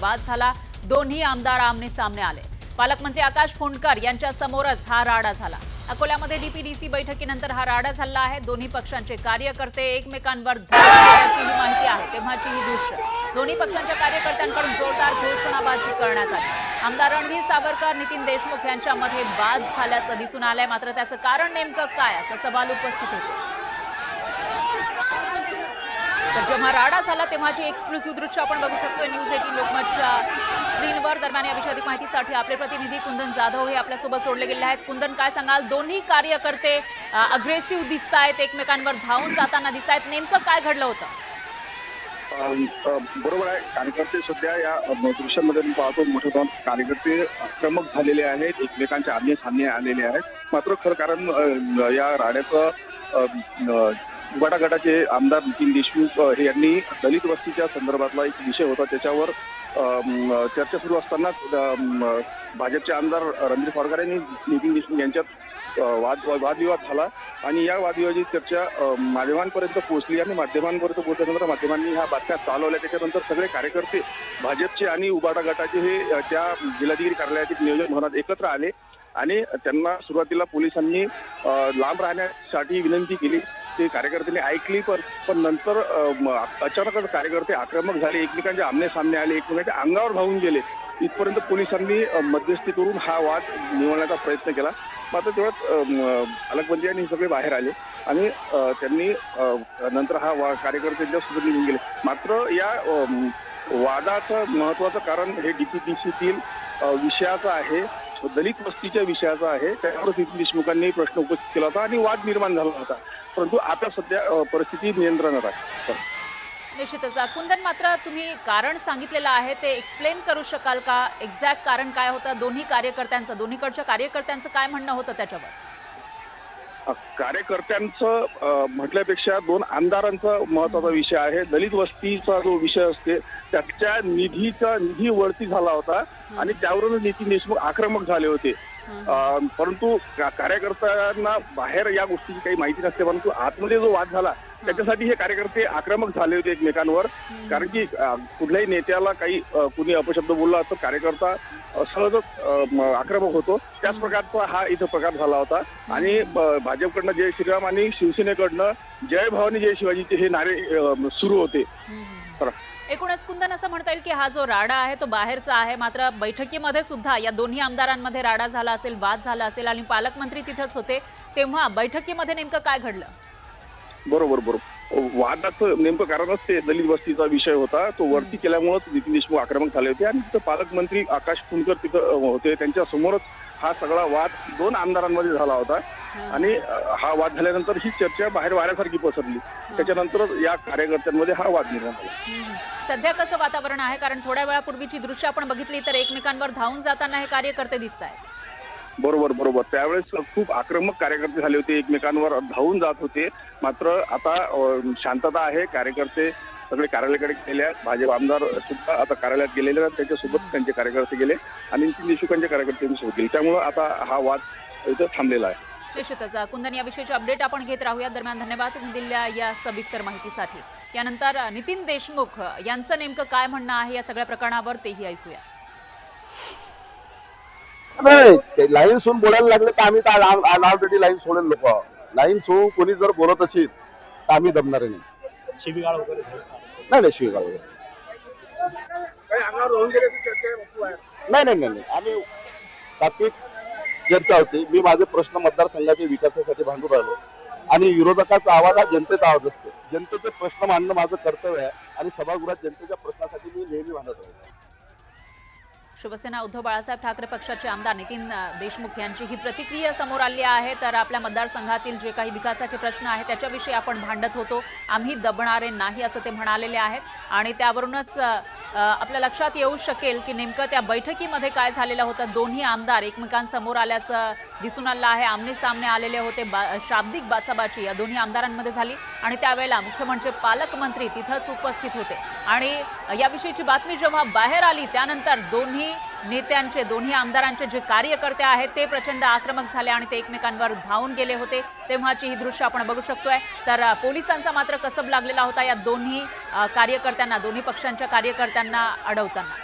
वाद झाला। दोन्ही आमदार आमने सामने आले। पालकमंत्री आकाश फुंडकर यांच्या समोरच हा राडा झाला। अकोल्यामध्ये डीपीडीसी बैठकीनंतर हा राडा झाला आहे। दोन्ही पक्षांचे कार्यकर्ते एकमेकांवर धावल्याची ही माहिती आहे। तेव्हाची ही दृश्य दोन्ही पक्षांच्या कार्यकर्त्यांकडून जोरदार घोषणाबाजी करण्यात आली। आमदार रणधीर सावरकर, नितीन देशमुख यांच्यामध्ये वाद झाल्याचं दिसून आलंय। मात्र त्याचं कारण नेमकं काय असा सवाल उपस्थित होतो। तर जेव्हा राडा झाला तेव्हाची एक्सक्लुसिव्ह दृश्य आपण बघू शकतोय न्यूज 18 लोकमतच्या स्क्रीनवर। दरम्यान याविषयी अधिक माहितीसाठी आपले प्रतिनिधी कुंदन जाधव हे आपल्यासोबत जोडले गेले आहेत। कुंदन, काय सांगाल? दोन्ही कार्यकर्ते अग्रेसिव्ह दिसतायत, एकमेकांवर धावून जाताना दिसतायत, नेमकं काय घडलं होतं? बरोबर आहे, कार्यकर्ते सध्या या दृश्यांमध्ये मी पाहतो मोठे कार्यकर्ते आक्रमक झालेले आहेत, एकमेकांच्या आमने सामने आलेले आहेत। मात्र खरं कारण या राड्याचं उबाटा गटाचे आमदार नितीन देशमुख हे यांनी दलित वस्तीच्या संदर्भातला एक विषय होता त्याच्यावर चर्चा सुरू असताना भाजपचे आमदार रणधीर सावरकर यांनी नितीन देशमुख यांच्यात वादविवाद झाला आणि या वादविवादाची चर्चा माध्यमांपर्यंत पोहोचली आणि माध्यमांपर्यंत पोहोचल्यानंतर माध्यमांनी ह्या बातम्या चालवल्या। त्याच्यानंतर सगळे कार्यकर्ते भाजपचे आणि उबाटा गटाचे हे त्या जिल्हाधिकारी कार्यालयातील नियोजन भवनात एकत्र आले आणि त्यांना सुरुवातीला पोलिसांनी लांब राहण्यासाठी विनंती केली। ते कार्यकर्त्यांनी ऐकली पण नंतर अचानकच कार्यकर्ते आक्रमक झाले, एकमेकांच्या आमने सामने आले, एकमेकांच्या अंगावर धावून गेले। इथपर्यंत पोलिसांनी मध्यस्थी करून हा वाद निवडण्याचा प्रयत्न केला। मात्र तेव्हा पालकमंत्री आणि सगळे बाहेर आले आणि त्यांनी नंतर हा कार्यकर्त्यांच्या सोबत निघून गेले। मात्र या वादाचं महत्वाचं कारण हे डीपीडीसीतील विषयाचं आहे, दलित वस्तीच्या विषयाचा आहे। त्यावर नितीन देशमुखांनी प्रश्न उपस्थित केला होता आणि वाद निर्माण झाला होता, परंतु आता सध्या परिस्थिती नियंत्रणात आहे। निश्चितच कुंदन, मात्र तुम्ही कारण सांगितलेलं आहे ते एक्सप्लेन करू शकाल का? एक्झॅक्ट कारण काय होतं? दोन्हीकडच्या कार्यकर्त्यांचं काय म्हणणं होतं त्याच्यावर? कार्यकर्त्यांचं म्हटल्यापेक्षा दोन आमदारांचा महत्वाचा विषय आहे। दलित वस्तीचा जो विषय असते त्याच्या निधी वळती झाला होता आणि त्यावरून नितीन देशमुख आक्रमक झाले होते। परंतु कार्यकर्त्यांना बाहेर या गोष्टीची काही माहिती नसते, परंतु आतमध्ये जो वाद झाला त्याच्यासाठी हे कार्यकर्ते आक्रमक झाले होते एकमेकांवर। कारण की कुठल्याही नेत्याला काही कुणी अपशब्द बोलला तर कार्यकर्ता सहजच आक्रमक होतो। त्याच प्रकारचा हा इथं प्रकार झाला होता आणि भाजपकडनं जय श्रीराम आणि शिवसेनेकडनं जय भवानी जय शिवाजीचे हे नारे सुरू होते। एकूणच कुंदन, असं म्हणता येईल की हा जो राडा आहे तो बाहेरचा आहे, मात्र बैठकीमध्ये सुद्धा या दोन्ही आमदारांमध्ये राडा झाला असेल, वाद झाला असेल आणि पालकमंत्री तिथेच होते, तेव्हा बैठकीमध्ये नेमकं काय घडलं? बरोबर, वादाचं नेमकं कारणच ते दलित वस्तीचा विषय होता। तो वरती केल्यामुळे नितीन देशमुख आक्रमक झाले होते आणि तिथं पालकमंत्री आकाश फुंडकर तिथं होते, त्यांच्या समोरच हा सगळा वाद दोन आमदारांमध्ये झाला होता आणि हा वाद झाल्यानंतर ही चर्चा बाहेर वाऱ्यासारखी पसरली। त्याच्यानंतर या कार्यकर्त्यांमध्ये हा वाद निर्माण झाला। सध्या कसं वातावरण आहे? कारण थोड्या वेळापूर्वीची दृश्य आपण बघितली तर एकमेकांवर धावून जाताना हे कार्यकर्ते दिसत आहेत। बरोबर, त्यावेळेस खूप आक्रमक कार्यकर्ते झाले होते, एकमेकांवर धावून जात होते। मात्र आता शांतता आहे, कार्यकर्ते सगळे कार्यालयाकडे गेले आहेत। भाजप आमदार सुद्धा आता कार्यालयात गेलेले आहेत, त्यांच्यासोबत त्यांचे कार्यकर्ते गेले आणि नितीन देशमुखांचे कार्यकर्त्यांसोबत गेले, त्यामुळे आता हा वाद इथं थांबलेला आहे। निश्चितच कुंदन, याविषयीची अपडेट आपण घेत राहूया। दरम्यान धन्यवाद तुम्ही दिलेल्या या सविस्तर माहितीसाठी। यानंतर नितीन देशमुख यांचं नेमकं काय म्हणणं आहे या सगळ्या प्रकरणावर तेही ऐकूया। नाही, लाईन सोडून बोलायला लागले तर आम्ही ऑलरेडी लाईन सोडेल। लोक लाईन सोडून कोणी जर बोलत असेल तर आम्ही दमणार नाही। शिवीगाळ वगैरे नाही, शिवीगाळ वगैरे नाही, आम्ही तात्विक चर्चा होती। मी माझे प्रश्न मतदारसंघाच्या विकासासाठी भांडून राहिलो आणि विरोधकाचा आवाज हा जनतेचा आवाज असतो। जनतेचे प्रश्न मांडणं माझं कर्तव्य आहे आणि सभागृहात जनतेच्या प्रश्नासाठी मी नेहमी भांडत राहिलो। शिवसेना उद्धव बाळासाहेब ठाकरे पक्षाचे आमदार नितीन देशमुख यांची ही प्रतिक्रिया समोर आली आहे। तर आपल्या मतदारसंघातील जे काही विकासाचे प्रश्न आहेत त्याच्याविषयी आपण भांडत होतो, आम्ही दबणारे नाही असं ते म्हणालेले आहेत आणि त्यावरूनच आपल्या लक्षात येऊ शकेल की नेमकं त्या बैठकीमध्ये काय झालेलं होतं। दोन्ही आमदार एकमेकांसमोर आल्याचं दिसून आलं आहे, आमने सामने आलेले होते। शाब्दिक बाचाबाची या दोन्ही आमदारांमध्ये झाली आणि त्यावेळेला मुख्य म्हणजे पालकमंत्री तिथंच उपस्थित होते आणि याविषयीची बातमी जेव्हा बाहेर आली त्यानंतर दोन्ही नेत्यांचे, दोन्ही आमदारांचे जे कार्यकर्ते आहेत ते प्रचंड आक्रमक झाले आणि ते एकमेकांवर धावून गेले होते। तेव्हाची ही दृश्य आपण बघू शकतोय। तर पोलिसांचा मात्र कसब लागलेला होता या दोन्ही कार्यकर्त्यांना, दोन्ही पक्षांच्या कार्यकर्त्यांना अडवताना।